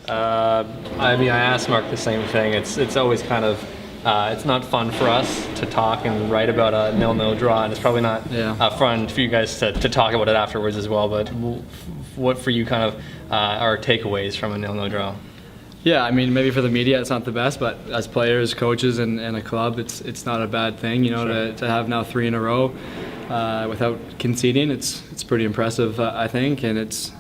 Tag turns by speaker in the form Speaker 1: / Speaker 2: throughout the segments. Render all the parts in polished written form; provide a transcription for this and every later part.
Speaker 1: I mean, I asked Mark the same thing. It's always kind of it's not fun for us to talk and write about a 0-0 draw, and it's probably not fun for you guys to talk about it afterwards as well. But what for you kind of are takeaways from a 0-0 draw?
Speaker 2: Yeah, I mean, maybe for the media it's not the best, but as players, coaches, and a club, it's not a bad thing. You know, sure. to have now 3 in a row without conceding, it's pretty impressive, I think, and it's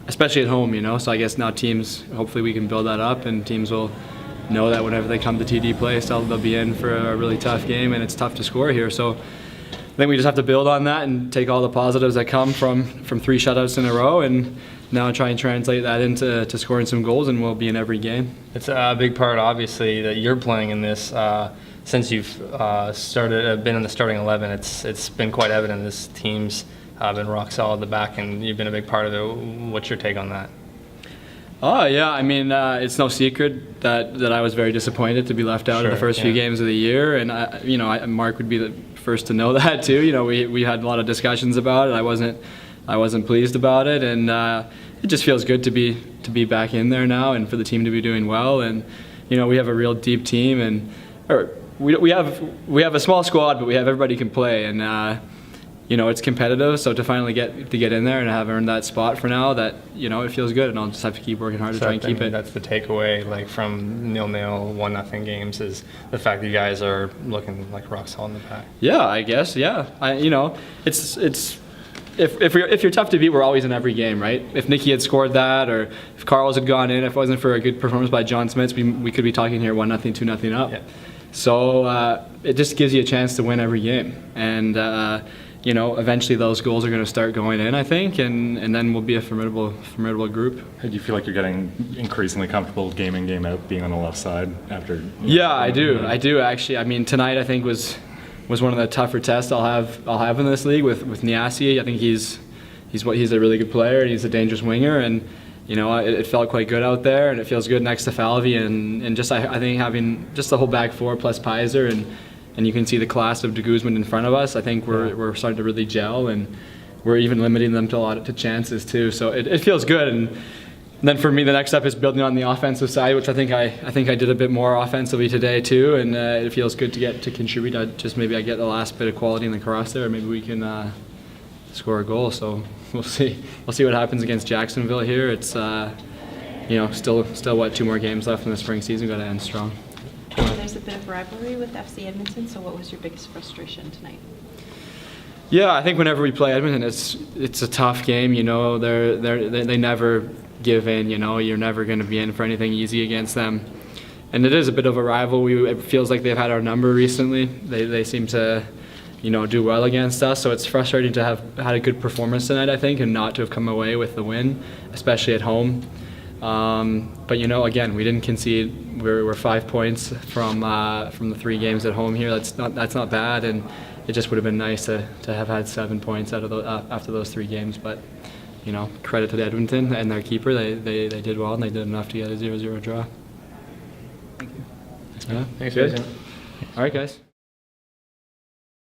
Speaker 2: especially at home. You know, so I guess now teams, hopefully we can build that up, and teams will know that whenever they come to TD Place, they'll be in for a really tough game, and it's tough to score here. So I think we just have to build on that and take all the positives that come from 3 shutouts in a row, and now try and translate that into scoring some goals, and we'll be in every game. It's
Speaker 1: a big part, obviously, that you're playing in this. Since you've been in the starting 11, it's been quite evident this team's been rock solid at the back, and you've been a big part of it. What's your take on that?
Speaker 2: Oh yeah, I mean, it's no secret that I was very disappointed to be left out of the first few games of the year, and Mark would be the first to know that too. You know, we had a lot of discussions about it. I wasn't pleased about it, and it just feels good to be back in there now, and for the team to be doing well. And you know, we have a real deep team, and we have a small squad, but we have everybody can play, and you know, it's competitive. So to finally get in there and have earned that spot for now, that, you know, it feels good, and I'll just have to keep working hard to try and keep it.
Speaker 1: That's the takeaway, like from 0-0, 1-0 games, is the fact that you guys are looking like rock solid in the pack.
Speaker 2: Yeah, I guess. Yeah, you know, it's. If you're tough to beat, we're always in every game, right? If Nicky had scored that, or if Carlos had gone in, if it wasn't for a good performance by John Smits, we could be talking here 1-0, 2-0 up. Yeah. So it just gives you a chance to win every game, and you know, eventually those goals are going to start going in, I think, and then we'll be a formidable group.
Speaker 3: Do you feel like you're getting increasingly comfortable game in, game out, being on the left side after?
Speaker 2: Yeah, I do actually. I mean, tonight I think was one of the tougher tests I'll have in this league with Niasi. I think he's a really good player, and he's a dangerous winger, and you know, it felt quite good out there, and it feels good next to Falvey, and just I think having just the whole back four plus Pizer, and you can see the class of de Guzman in front of us. I think we're starting to really gel, and we're even limiting them to chances too. So it feels good. And then for me, the next step is building on the offensive side, which I think I did a bit more offensively today too. And it feels good to get to contribute. Maybe I get the last bit of quality in the cross there, or maybe we can score a goal. So we'll see. We'll see what happens against Jacksonville here. It's you know, still what, 2 more games left in the spring season. Got to end strong.
Speaker 4: There's a bit of rivalry with FC Edmonton, so what was your biggest frustration tonight?
Speaker 2: Yeah, I think whenever we play Edmonton, it's a tough game. You know, they never give in. You know, you're never going to be in for anything easy against them, and it is a bit of a rivalry. It feels like they've had our number recently. They seem to, you know, do well against us. So it's frustrating to have had a good performance tonight, I think, and not to have come away with the win, especially at home. But you know, again, we didn't concede. We're 5 points from the 3 games at home here. That's not bad, and it just would have been nice to have had 7 points out of after those 3 games. But you know, credit to Edmonton and their keeper. They did well, and they did enough to get a 0-0 draw.
Speaker 1: Thank you.
Speaker 2: Yeah.
Speaker 1: Thanks, Mason.
Speaker 2: All right, guys.